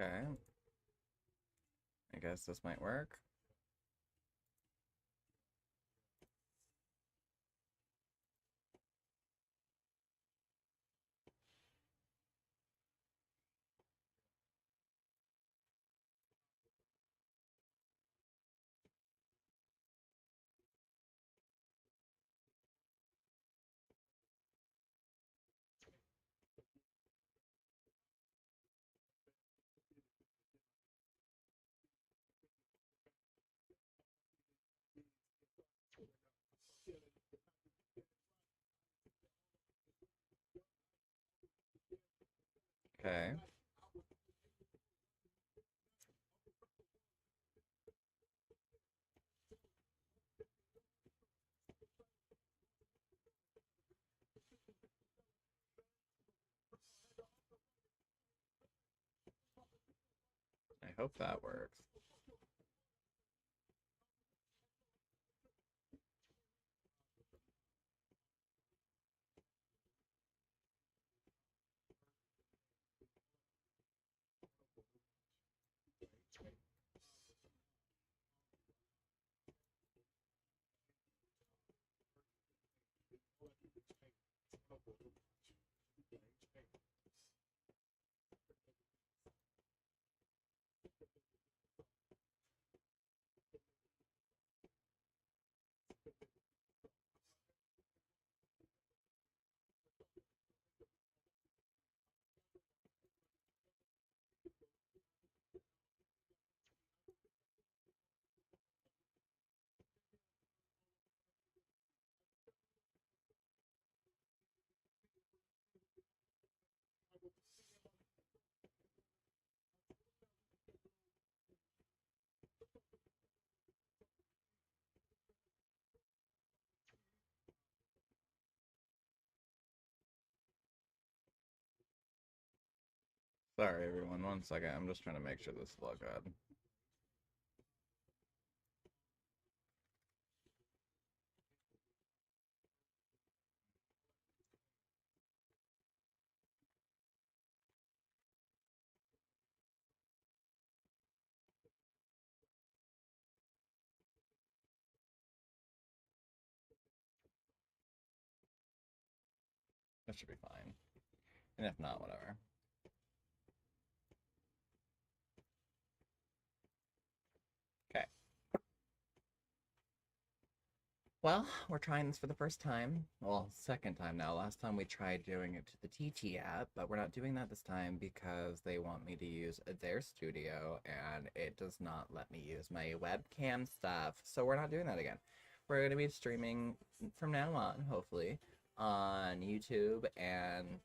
Okay. I guess this might work. Okay. I hope that works. Sorry, everyone. One second. I'm just trying to make sure this will look good. That should be fine. And if not, whatever. Okay. Well, we're trying this for the first time. Well, second time now. Last time we tried doing it to the TT app, but we're not doing that this time because they want me to use their studio and it does not let me use my webcam stuff. So we're not doing that again. We're going to be streaming from now on, hopefully, on YouTube and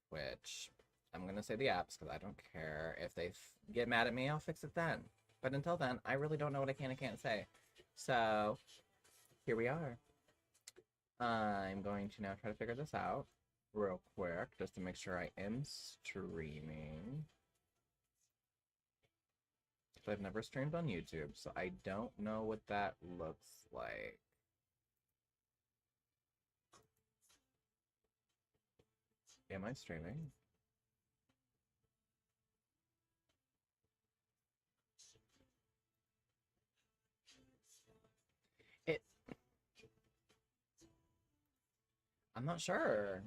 Twitch. I'm going to say the apps because I don't care. If they get mad at me, I'll fix it then. But until then, I really don't know what I can and can't say. So here we are. I'm going to now try to figure this out real quick just to make sure I am streaming. Because I've never streamed on YouTube, so I don't know what that looks like. Am I streaming? It. I'm not sure.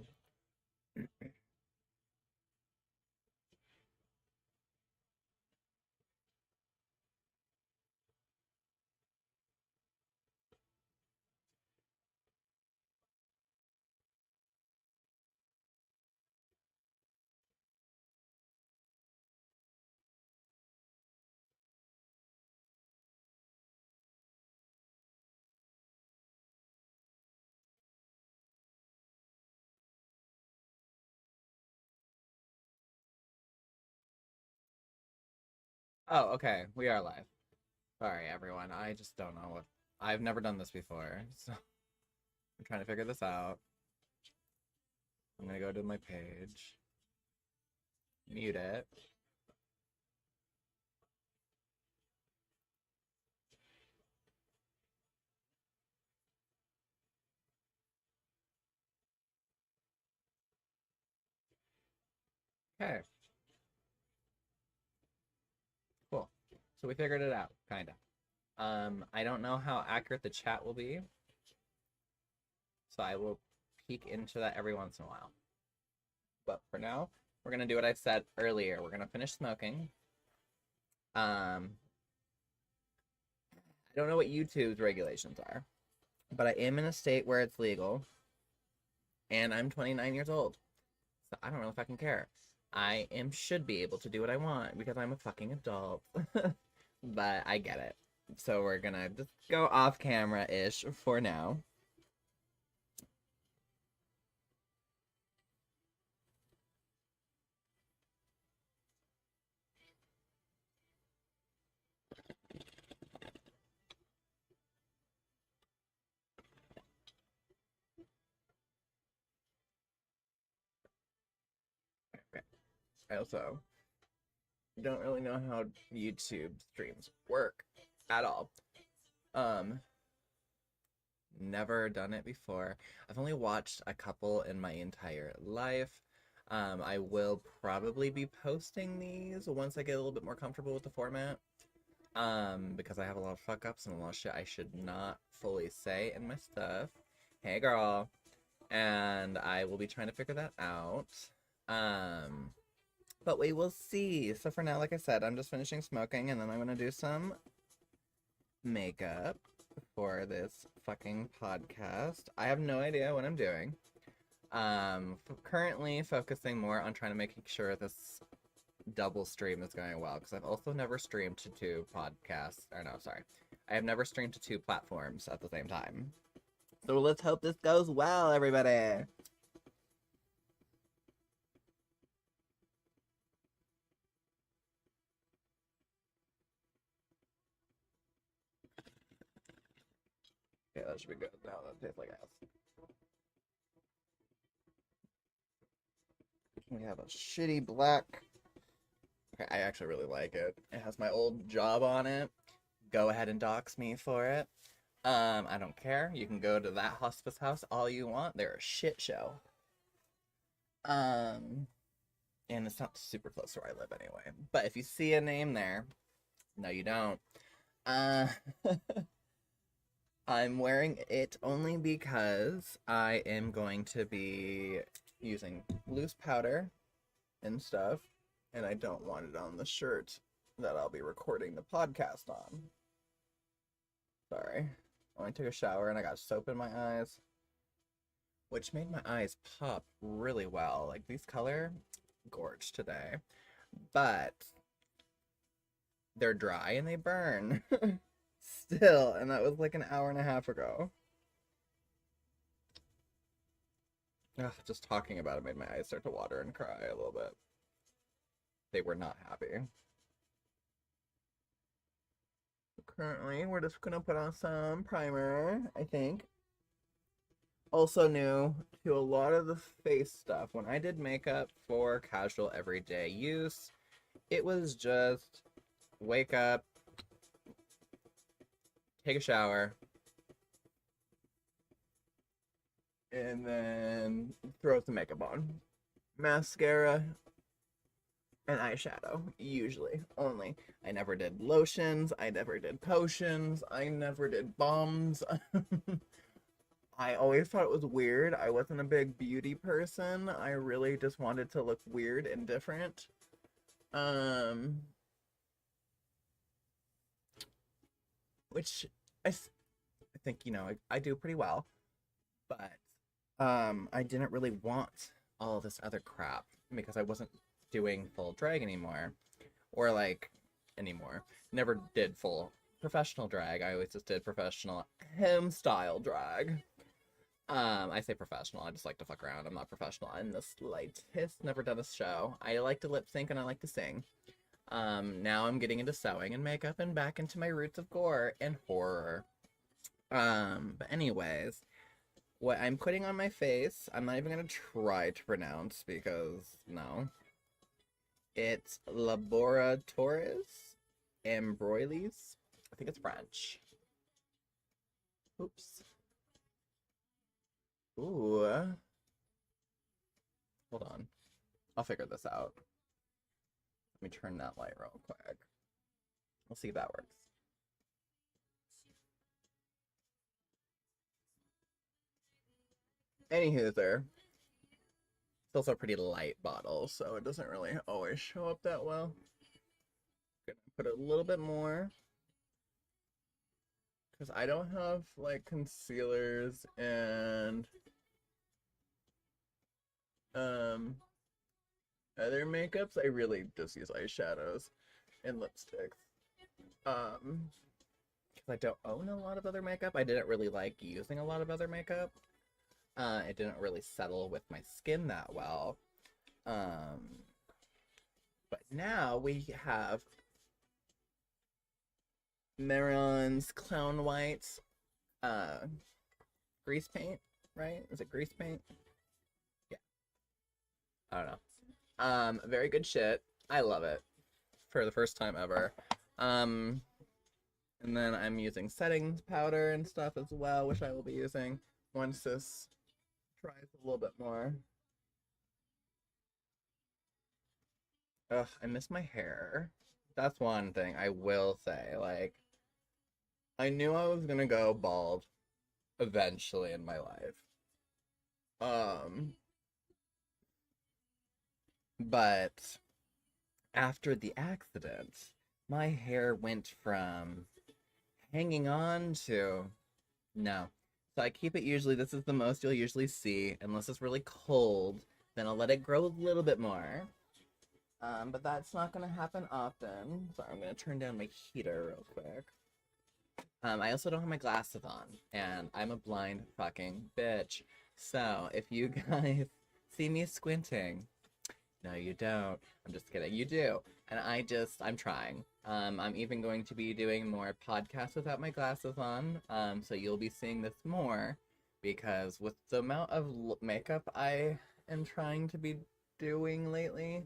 Oh, okay. We are live. Sorry, everyone. I just don't know what. I've never done this before, so I'm trying to figure this out. I'm gonna go to my page, mute it. Okay. So we figured it out, kind of. I don't know how accurate the chat will be, so I will peek into that every once in a while. But for now, we're gonna do what I said earlier. We're gonna finish smoking. I don't know what YouTube's regulations are, but I am in a state where it's legal, and I'm 29 years old, so I don't know if I can care. Should be able to do what I want because I'm a fucking adult, but I get it. So we're gonna just go off camera-ish for now. Okay. I also don't really know how YouTube streams work at all. Never done it before. I've only watched a couple in my entire life. I will probably be posting these once I get a little bit more comfortable with the format. Because I have a lot of fuck ups and a lot of shit I should not fully say in my stuff. Hey girl. And I will be trying to figure that out. But we will see. So for now, like I said, I'm just finishing smoking and then I'm gonna do some makeup for this fucking podcast. I have no idea what I'm doing. Currently focusing more on trying to make sure this double stream is going well, because I've also never streamed to two podcasts. Or no, sorry. I have never streamed to two platforms at the same time. So let's hope this goes well, everybody. Okay, that should be good. Now that tastes like ass. We have a shitty black. Okay, I actually really like it. It has my old job on it. Go ahead and dox me for it. I don't care. You can go to that hospice house all you want. They're a shit show. And it's not super close to where I live anyway. But if you see a name there, no, you don't. I'm wearing it only because I am going to be using loose powder and stuff, and I don't want it on the shirt that I'll be recording the podcast on. Sorry. I took a shower and I got soap in my eyes, which made my eyes pop really well. Like, these color, gorge today. But they're dry and they burn. Still, and that was like an hour and a half ago. Ugh, just talking about it made my eyes start to water and cry a little bit. They were not happy. Currently, we're just gonna put on some primer, I think. Also new to a lot of the face stuff. When I did makeup for casual everyday use, it was just wake up, take a shower, and then throw some makeup on. Mascara and eyeshadow, usually, only. I never did lotions, I never did potions, I never did balms. I always thought it was weird. I wasn't a big beauty person. I really just wanted to look weird and different. Which I think, you know, I do pretty well. But I didn't really want all this other crap because I wasn't doing full drag anymore. Or like anymore. Never did full professional drag. I always just did professional home style drag. I say professional, I just like to fuck around. I'm not professional in the slightest. Never done a show. I like to lip sync and I like to sing. Now I'm getting into sewing and makeup and back into my roots of gore and horror. But anyways, what I'm putting on my face, I'm not even gonna try to pronounce because, no. It's Laboratoires Embroilis. I think it's French. Oops. Ooh. Hold on. I'll figure this out. Let me turn that light real quick. We'll see if that works. Anywho, there. It's also a pretty light bottle, so it doesn't really always show up that well. Gonna put a little bit more. Because I don't have, like, concealers and other makeups. I really just use eyeshadows and lipsticks. Because I don't own a lot of other makeup. I didn't really like using a lot of other makeup. It didn't really settle with my skin that well. But now we have Meron's Clown White grease paint, right? Is it grease paint? Yeah. I don't know. Very good shit. I love it. For the first time ever. And then I'm using setting powder and stuff as well, which I will be using once this dries a little bit more. Ugh, I miss my hair. That's one thing I will say. Like, I knew I was gonna go bald eventually in my life. But after the accident, my hair went from hanging on to no. So I keep it usually, this is the most you'll usually see, unless it's really cold, then I'll let it grow a little bit more. But that's not gonna happen often. So I'm gonna turn down my heater real quick. I also don't have my glasses on, and I'm a blind fucking bitch. So if you guys see me squinting, no, you don't. I'm just kidding. You do. And I'm trying. I'm even going to be doing more podcasts without my glasses on. So you'll be seeing this more because with the amount of makeup I am trying to be doing lately,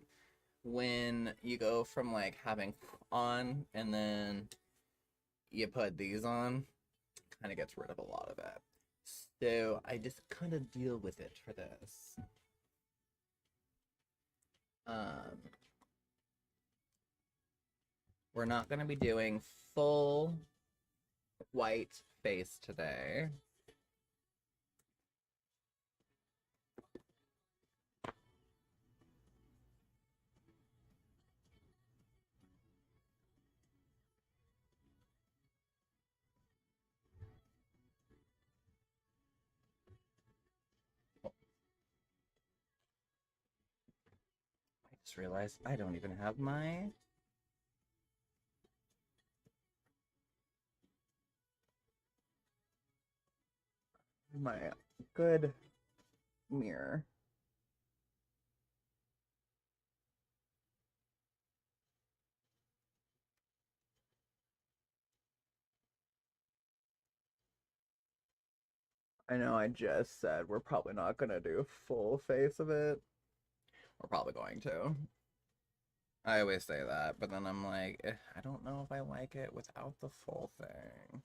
when you go from like having on and then you put these on, kind of gets rid of a lot of it. So I just kind of deal with it for this. We're not going to be doing full white face today. I just realized I don't even have my good mirror. I know I just said we're probably not gonna do a full face of it. We're probably going to. I always say that, but then I'm like, I don't know if I like it without the full thing.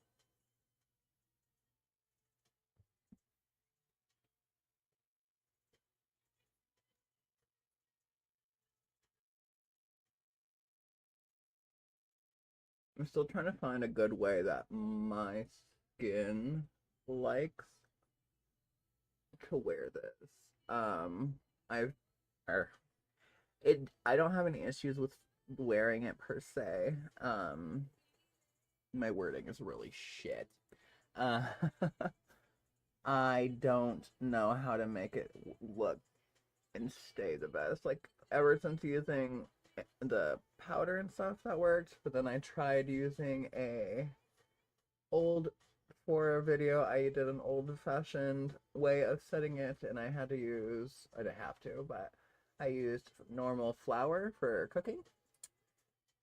I'm still trying to find a good way that my skin likes to wear this. I've er, I don't have any issues with wearing it per se. My wording is really shit. Uh, I don't know how to make it look and stay the best. Like ever since using the powder and stuff that worked, but then I tried using for a video I did an old-fashioned way of setting it, and I didn't have to, but I used normal flour for cooking,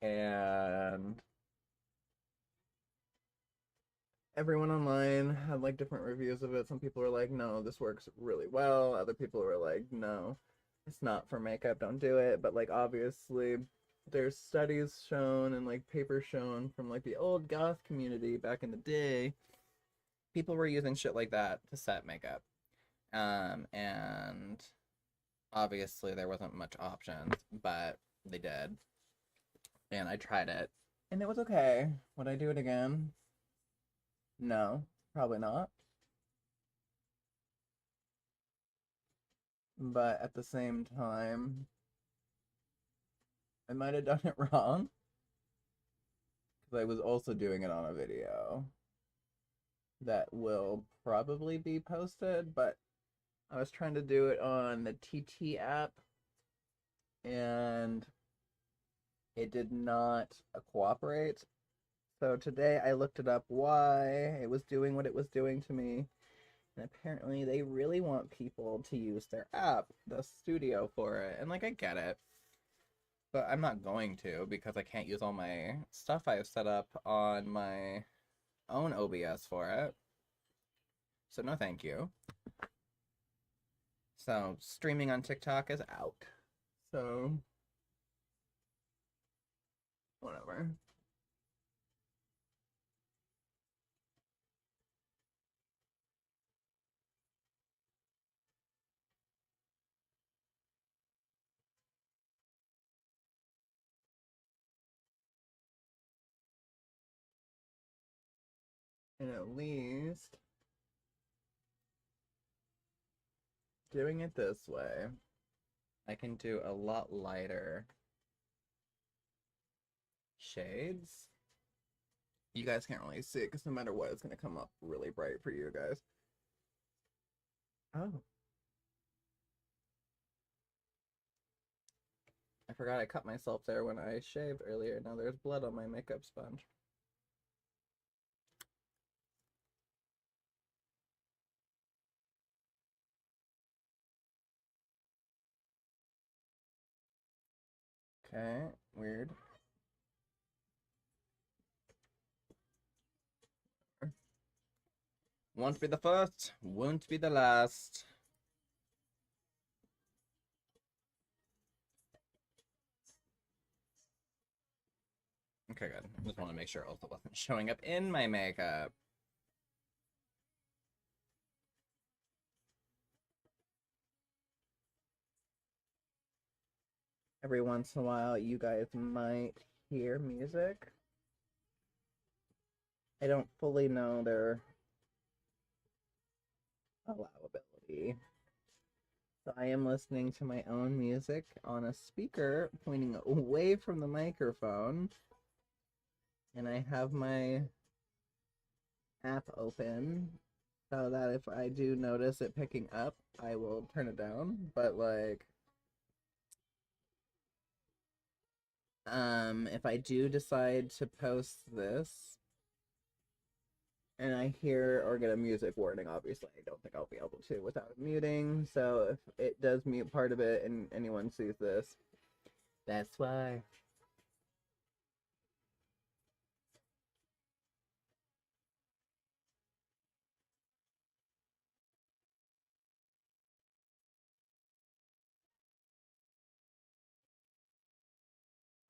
and everyone online had like different reviews of it. Some people were like, no, this works really well. Other people were like, no, it's not for makeup, don't do it. But like obviously there's studies shown and like papers shown from like the old goth community back in the day. People were using shit like that to set makeup. And obviously there wasn't much options, but they did. And I tried it And it was okay. Would I do it again? No, probably not. But at the same time, I might have done it wrong because I was also doing it on a video that will probably be posted, but I was trying to do it on the TT app and it did not cooperate. So today I looked it up why it was doing what it was doing to me. And apparently they really want people to use their app, the studio, for it. And like, I get it. But I'm not going to because I can't use all my stuff I have set up on my own OBS for it. So no thank you. So streaming on TikTok is out. So whatever. And at least doing it this way, I can do a lot lighter shades. You guys can't really see it because no matter what, it's going to come up really bright for you guys. Oh. I forgot I cut myself there when I shaved earlier. Now there's blood on my makeup sponge. Okay, weird. Won't be the first, won't be the last. Okay, good. I just want to make sure Ulta wasn't showing up in my makeup. Every once in a while, you guys might hear music. I don't fully know their allowability. So I am listening to my own music on a speaker pointing away from the microphone. And I have my app open so that if I do notice it picking up, I will turn it down. But like, if I do decide to post this and I hear or get a music warning, obviously I don't think I'll be able to without muting. So if it does mute part of it and anyone sees this, that's why.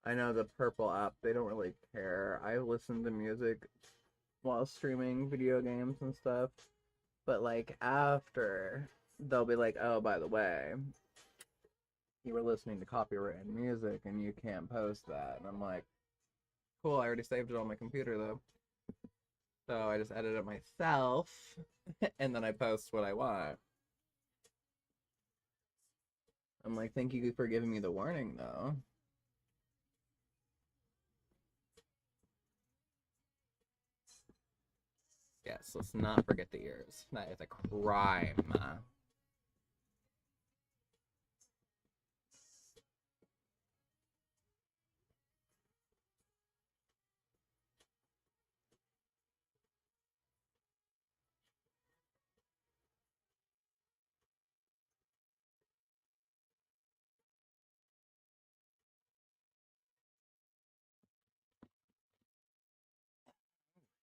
I know the Purple app, they don't really care. I listen to music while streaming video games and stuff. But like after, they'll be like, oh, by the way, you were listening to copyrighted music and you can't post that. And I'm like, cool, I already saved it on my computer though. So I just edit it myself and then I post what I want. I'm like, thank you for giving me the warning though. Yes, let's not forget the ears. That is a crime.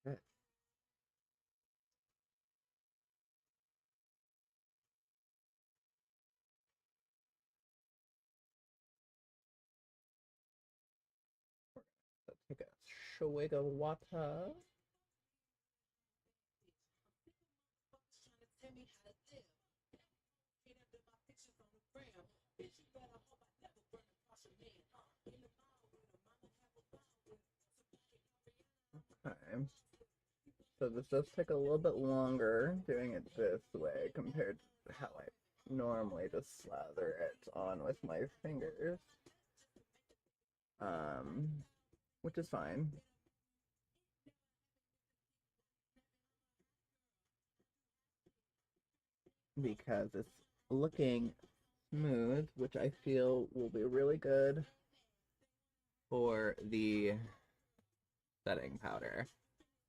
Good. Let's take a swig of water. So this does take a little bit longer doing it this way compared to how I normally just slather it on with my fingers. Which is fine. Because it's looking smooth, which I feel will be really good for the setting powder.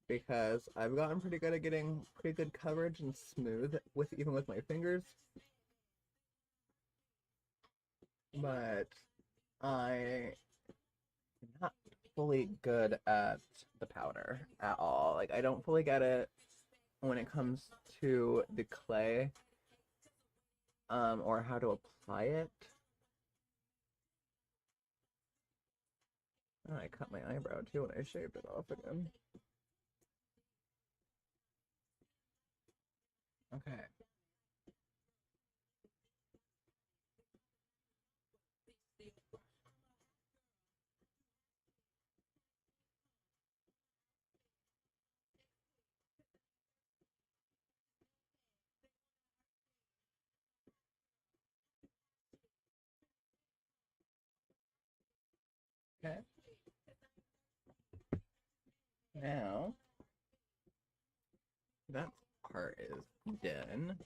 Because I've gotten pretty good at getting pretty good coverage and smooth with even with my fingers. But I'm not fully good at the powder at all. Like I don't fully get it when it comes to the clay, or how to apply it. Oh, I cut my eyebrow too when I shaved it off again. Okay. Okay. Now that part is done.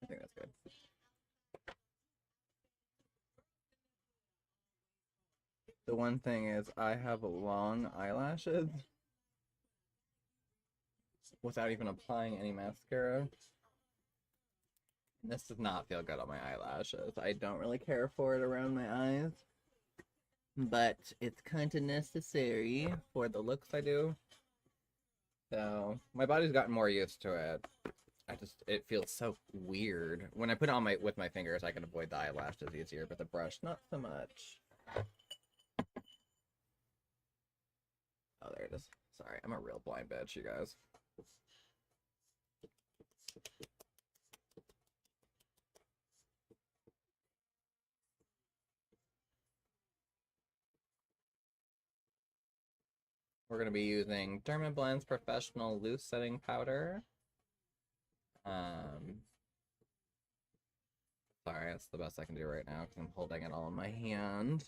I think that's good. The one thing is I have long eyelashes without even applying any mascara. This does not feel good on my eyelashes. I don't really care for it around my eyes, but it's kind of necessary for the looks I do. So my body's gotten more used to it. It feels so weird. When I put it on with my fingers, I can avoid the eyelashes easier, but the brush, not so much. Oh, there it is. Sorry, I'm a real blind bitch, you guys. We're going to be using Dermablend's Professional Loose Setting Powder. Sorry, that's the best I can do right now because I'm holding it all in my hand.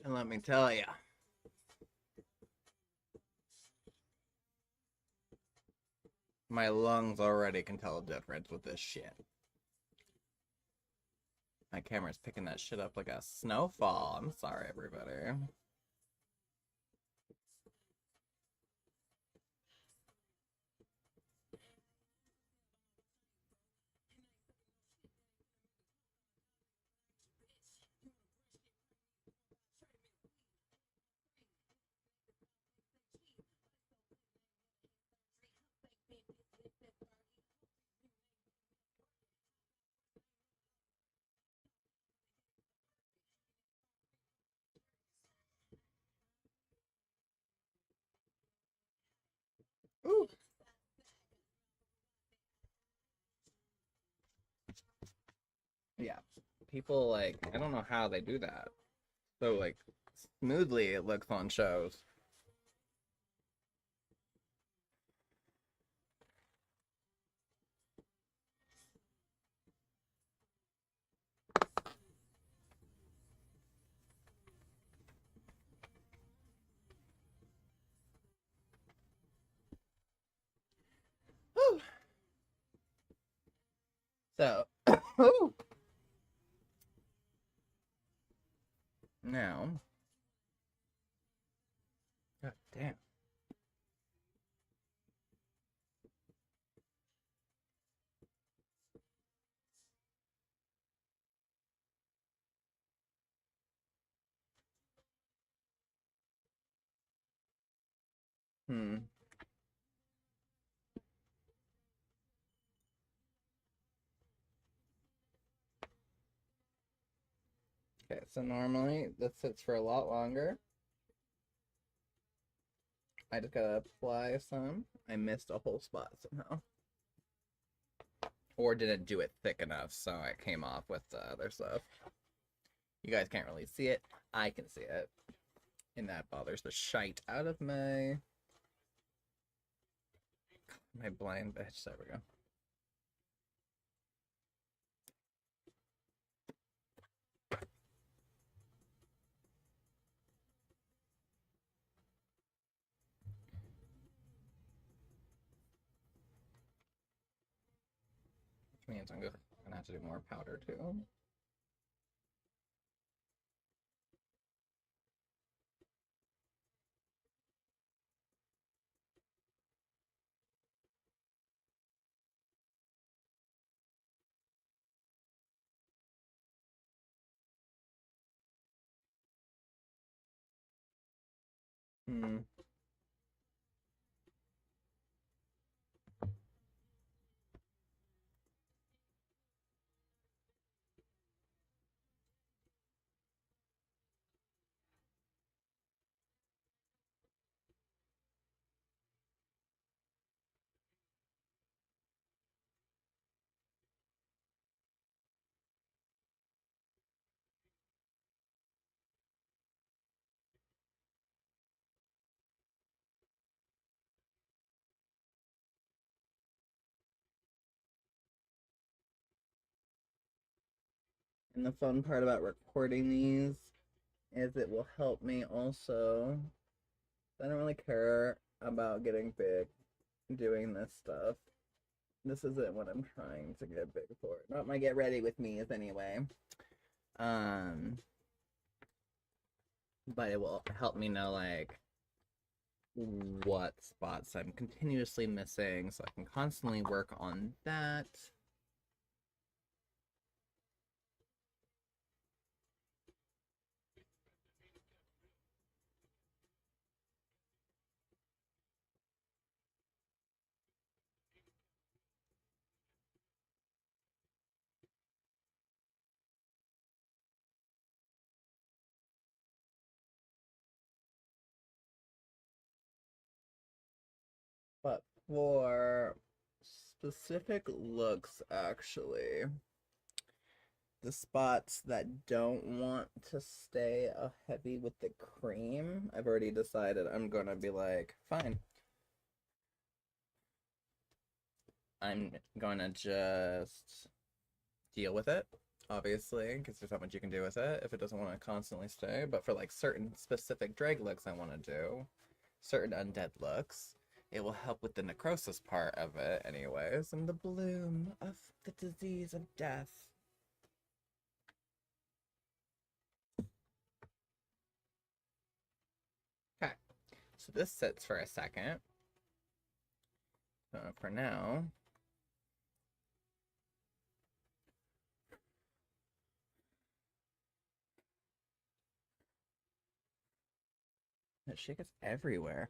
And let me tell you, my lungs already can tell a difference with this shit. My camera's picking that shit up like a snowfall. I'm sorry, everybody. Ooh. Yeah. People, like, I don't know how they do that. So, like, smoothly it looks on shows. Whew. So, now, god damn. Hmm. Okay, so normally this sits for a lot longer. I just gotta apply some. I missed a whole spot somehow. Or didn't do it thick enough, so it came off with the other stuff. You guys can't really see it. I can see it. And that bothers the shite out of my blind bitch. There we go. Which means I'm gonna have to do more powder too. Hmm. And the fun part about recording these is it will help me also. I don't really care about getting big doing this stuff. This isn't what I'm trying to get big for. Not my get ready with me's anyway. But it will help me know like what spots I'm continuously missing so I can constantly work on that. But for specific looks, actually, the spots that don't want to stay heavy with the cream, I've already decided I'm gonna be like, fine. I'm gonna just deal with it, obviously, because there's not much you can do with it if it doesn't want to constantly stay. But for like certain specific drag looks I want to do, certain undead looks, it will help with the necrosis part of it, anyways, and the bloom of the disease of death. Okay, so this sits for a second. For now, that shit gets everywhere.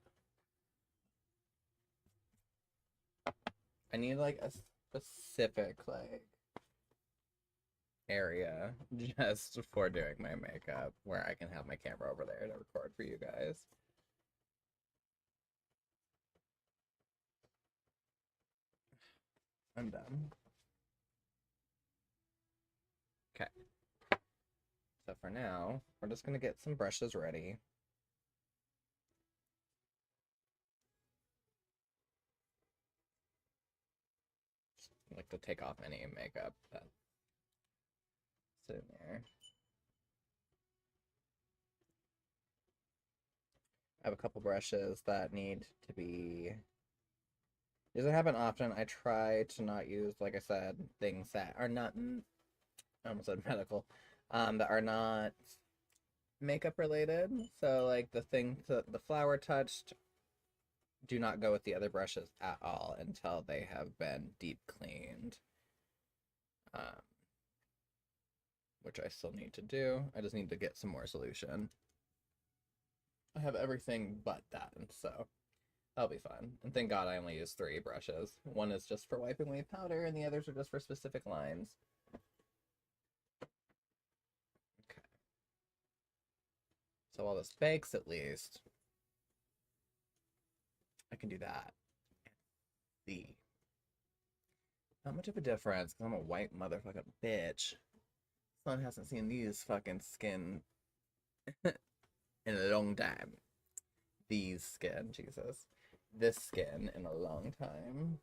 I need like a specific like area just for doing my makeup where I can have my camera over there to record for you guys. I'm done. Okay. So for now, we're just gonna get some brushes ready. Just like to take off any makeup that's in there. I have a couple brushes that need to be. These don't happen often. I try to not use, like I said, things that are not. I almost said medical. That are not makeup related. So like the flower touched do not go with the other brushes at all until they have been deep cleaned. Which I still need to do. I just need to get some more solution. I have everything but that, and so I'll be fine. And thank God I only use 3 brushes. One is just for wiping away powder, and the others are just for specific lines. Okay. So while this bakes, at least, I can do that. See. Not much of a difference, because I'm a white motherfucking bitch. Sun hasn't seen these fucking skin in a long time. These skin, Jesus. This skin in a long time.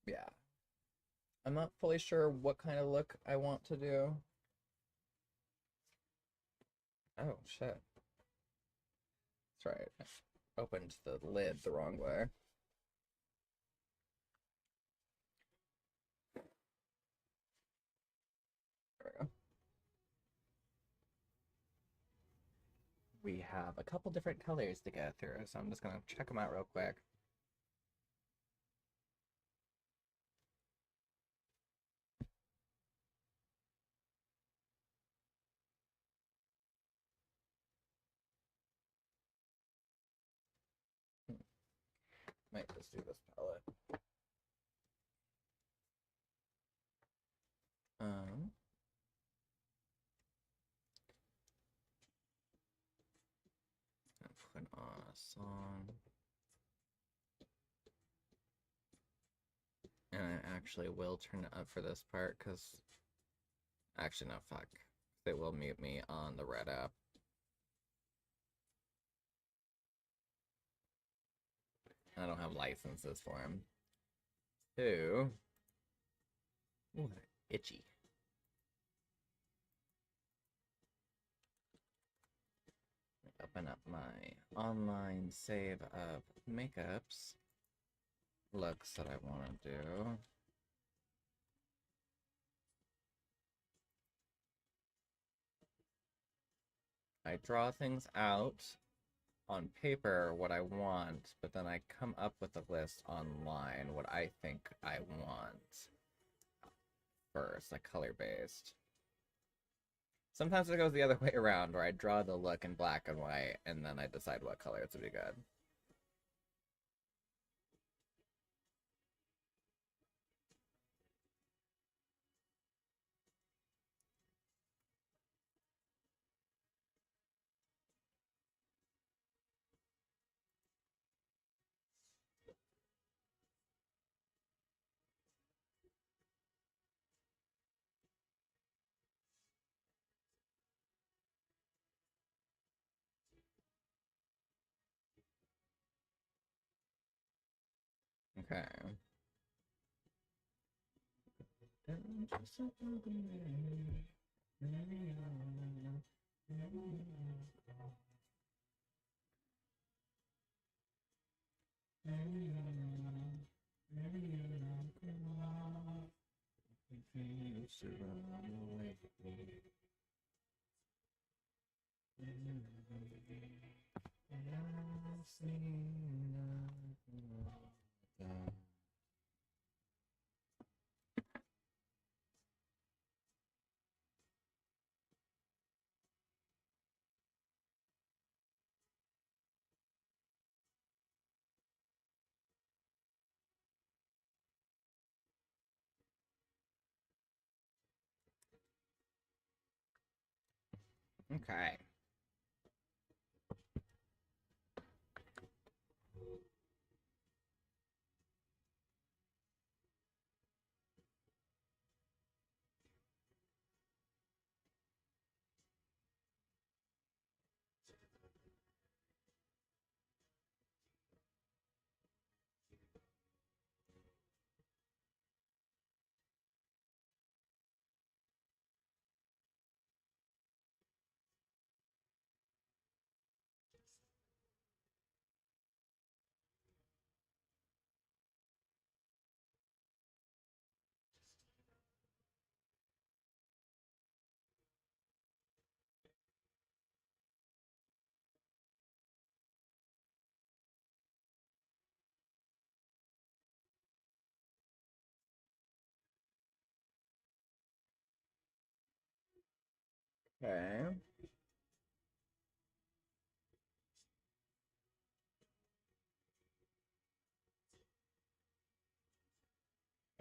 Yeah. I'm not fully sure what kind of look I want to do. Oh, shit. That's right. I opened the lid the wrong way. There we go. We have a couple different colors to go through, so I'm just gonna check them out real quick. Might just do this palette. Um, put on a song. And I actually will turn it up for this part, because... Actually, no, fuck. They will mute me on the Red app. I don't have licenses for him. 2. Ooh, itchy. Open up my online save of makeups looks that I want to do. I draw things out on paper what I want, but then I come up with a list online what I think I want first, like color-based. Sometimes it goes the other way around, where I draw the look in black and white, and then I decide what colors would be good. Okay. Okay. Okay.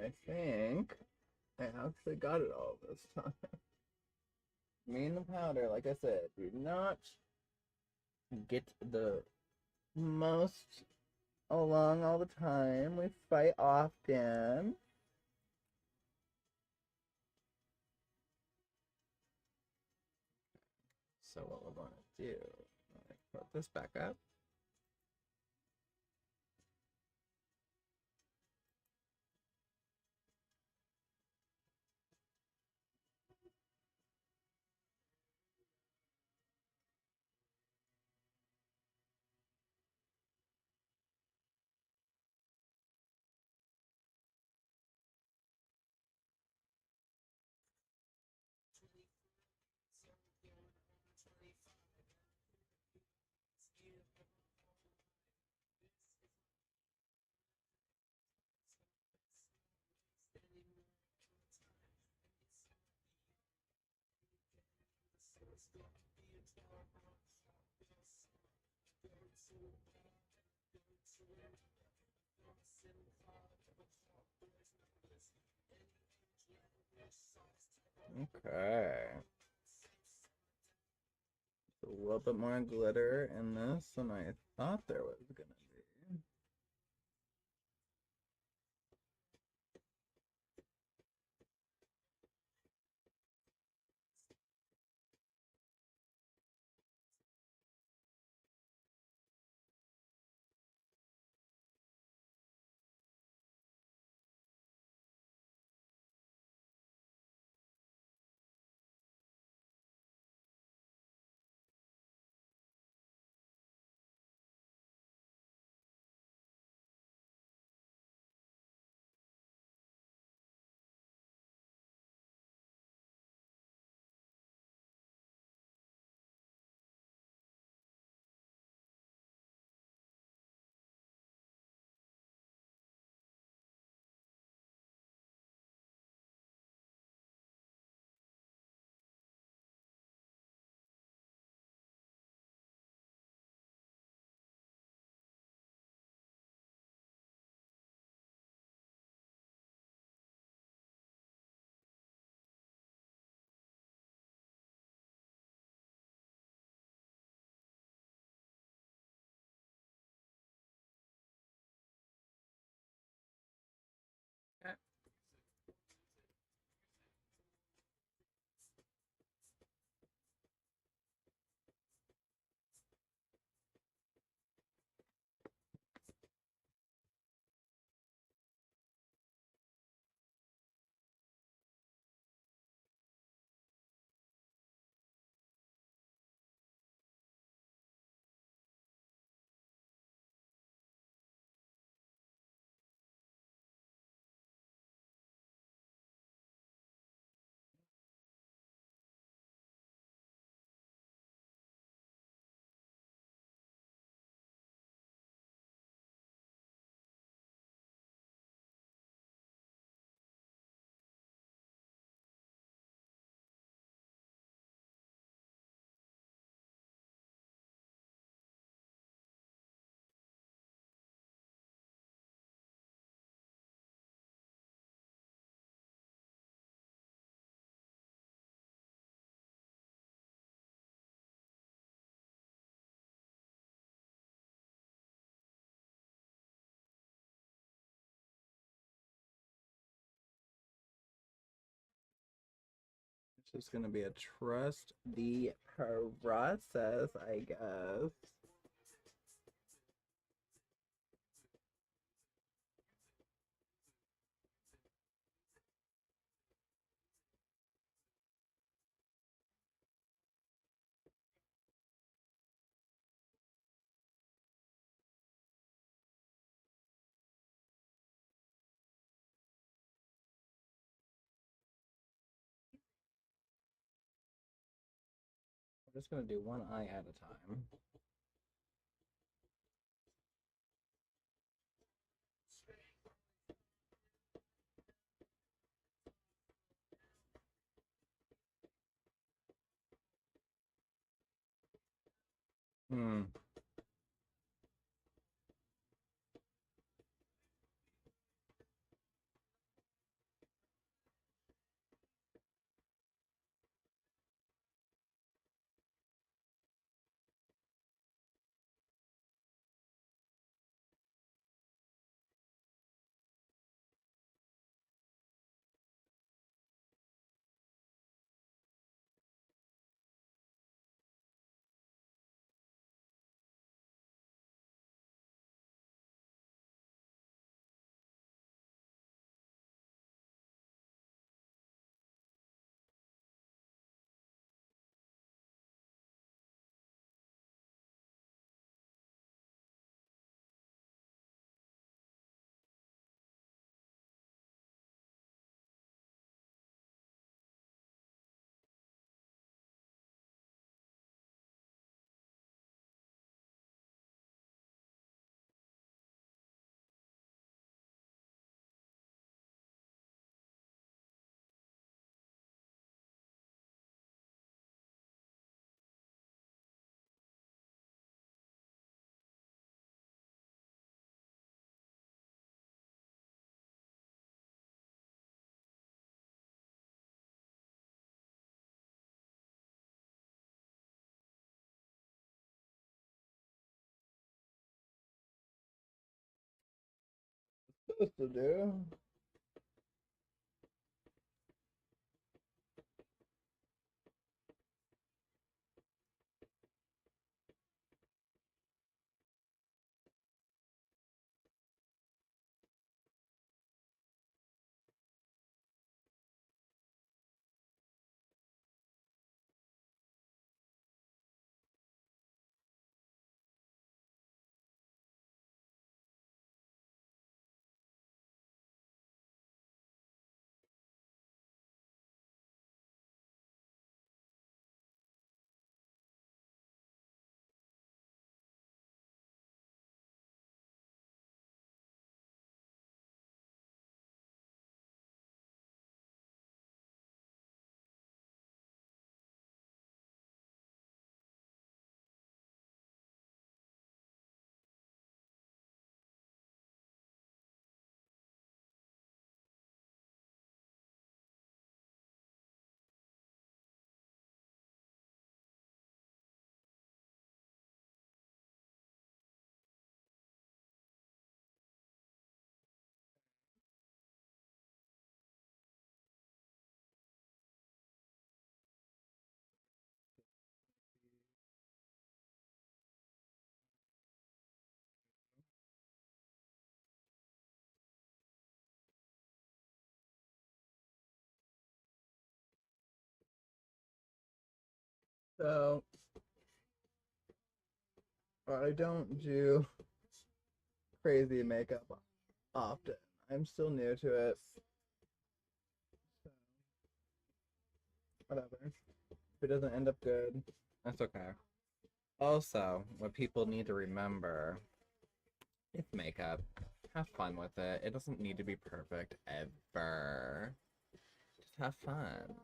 I think I actually got it all this time. Me and the powder, like I said, do not get the most along all the time. We fight often. So what we're going to do, put this back up. Okay. A little bit more glitter in this than I thought there was gonna be. Okay. It's just gonna be a trust the process, I guess. I'm just gonna do one eye at a time. Hmm. Supposed to do. So I don't do crazy makeup often. I'm still new to it. So whatever. If it doesn't end up good, that's okay. Also, what people need to remember, it's makeup. Have fun with it. It doesn't need to be perfect ever. Just have fun.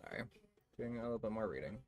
Sorry. Doing a little bit more reading.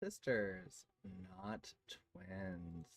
Sisters, not twins.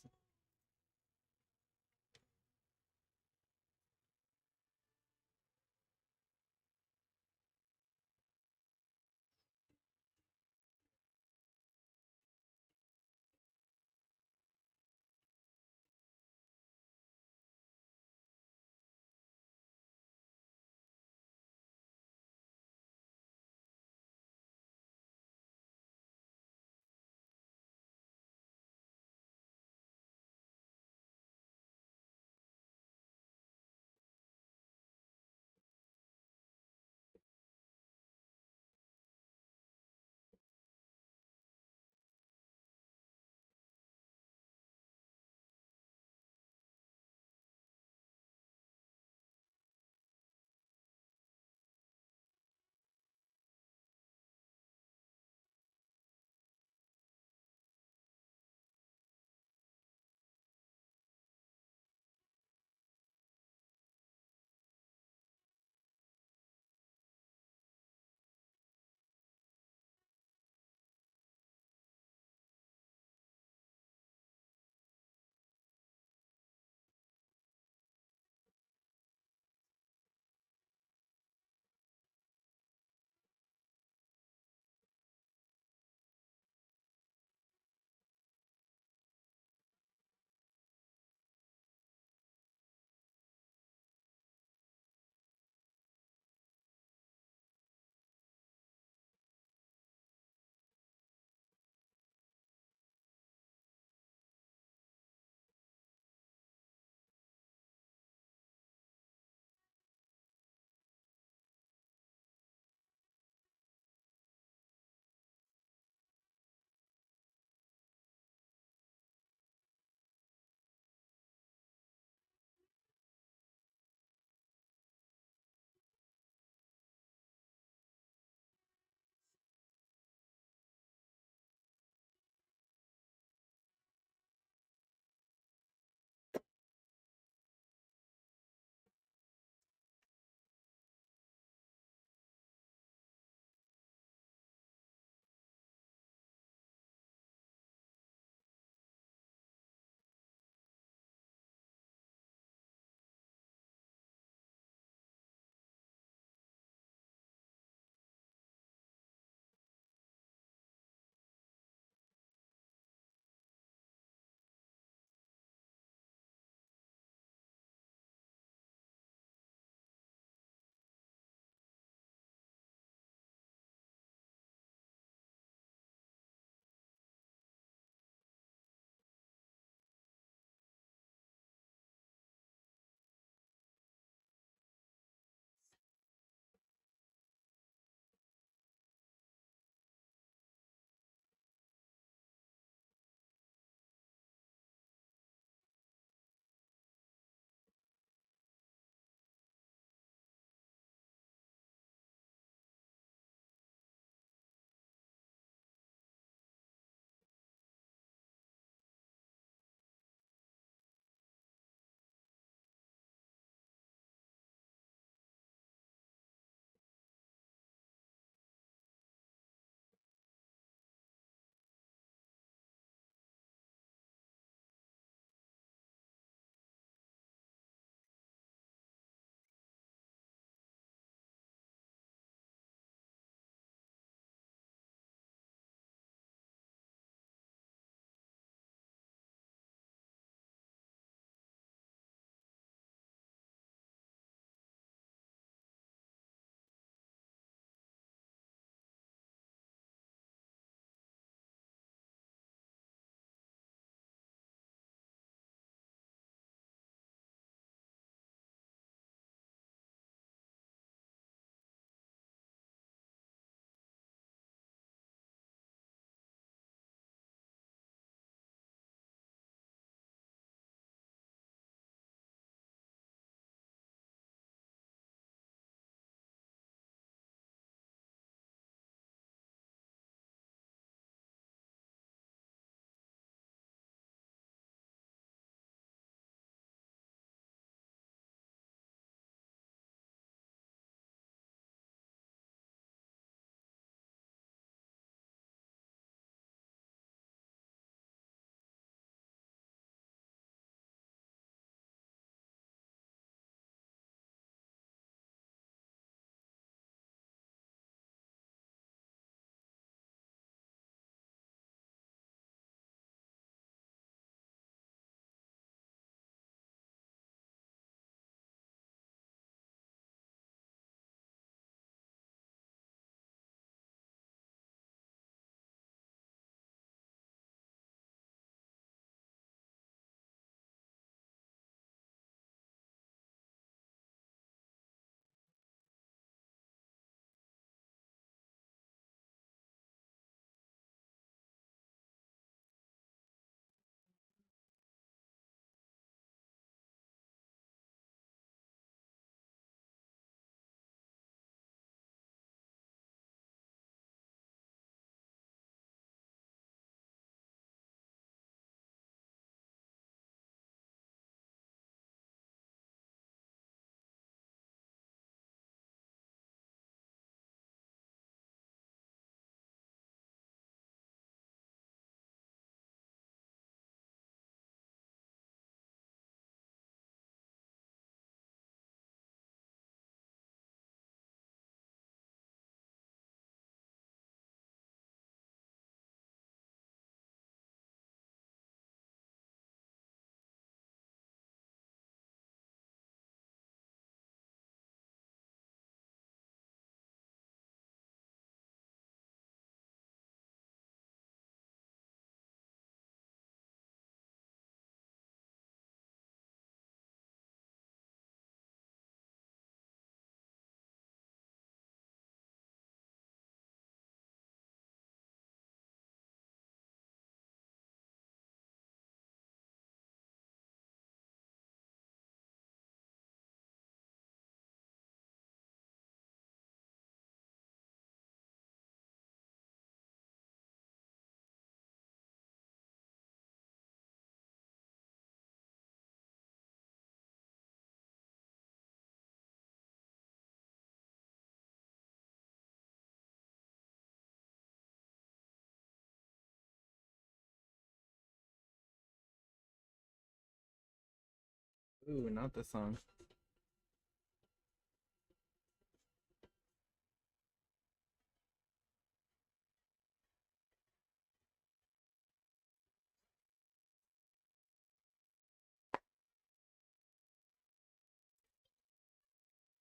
Ooh, not this song.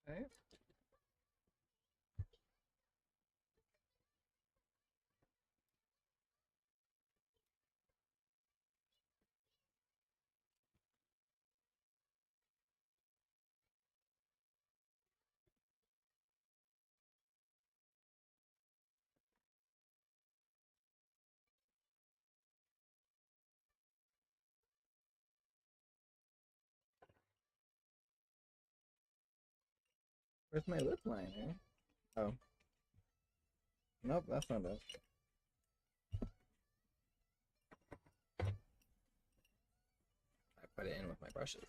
Okay. Where's my lip liner? Oh, nope, that's not it. I put it in with my brushes.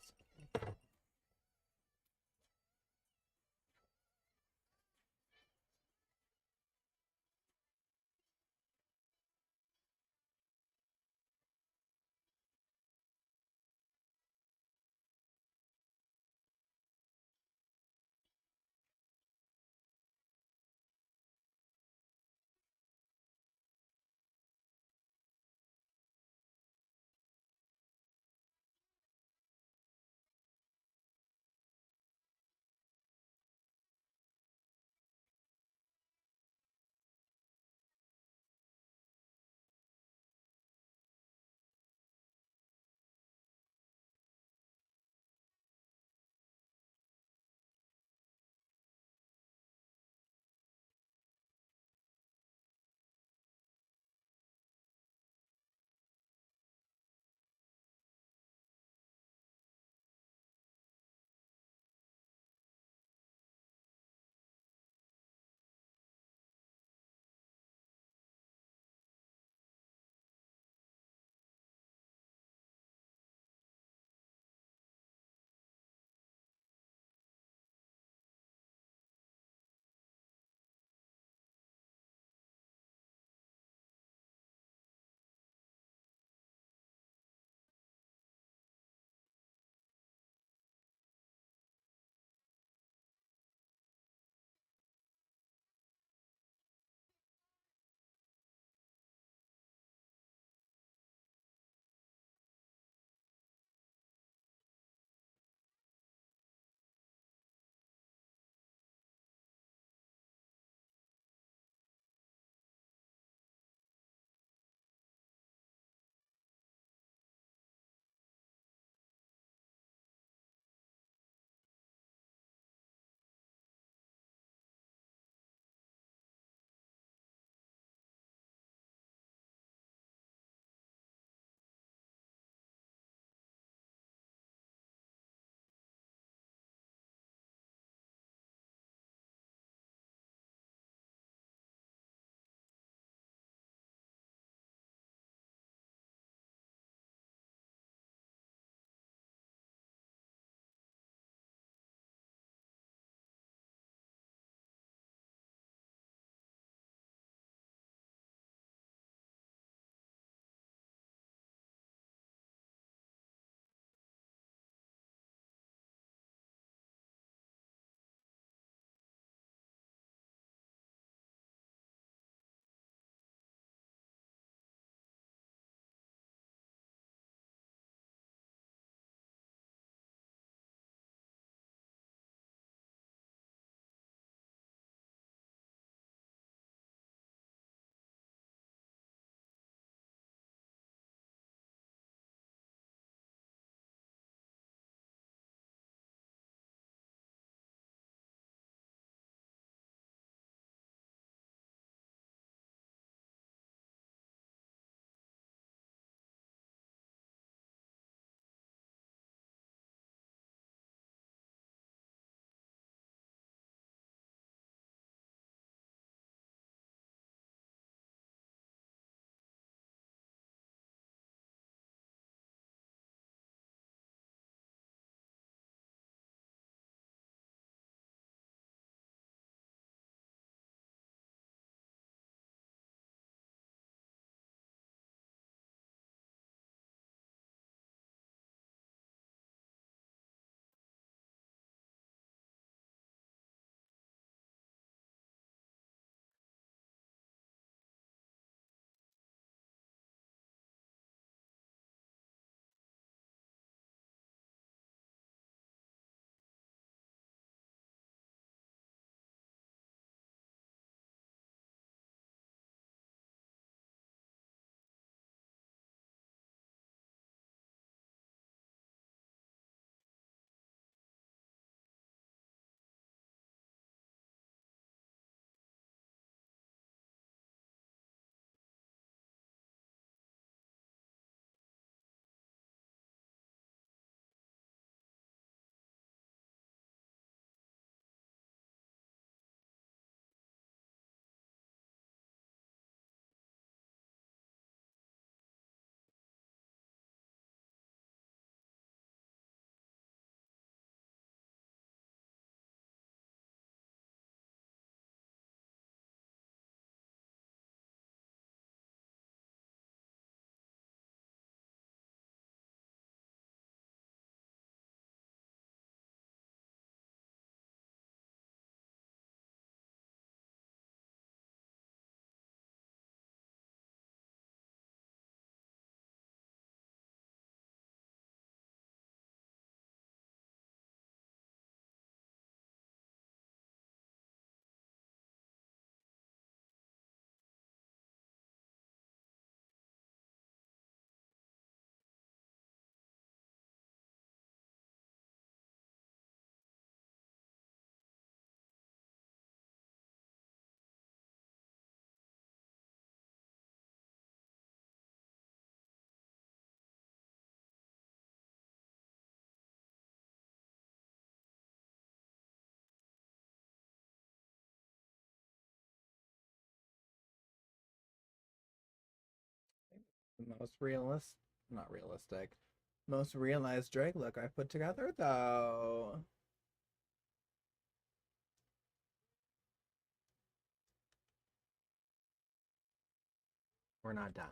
Most not realistic, most realized Drake look I put together though. We're not done.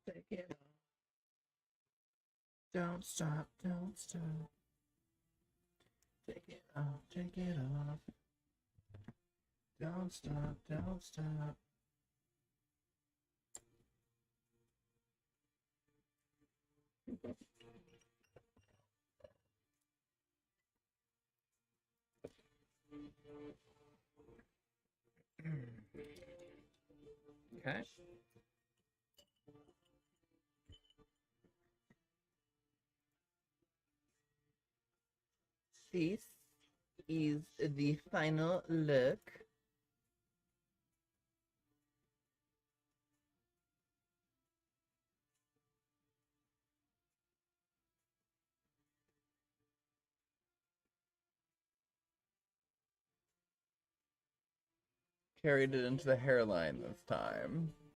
Take it off. Don't stop, don't stop. Take it off, take it off. Don't stop, don't stop. Okay. This is the final look. Carried it into the hairline this time.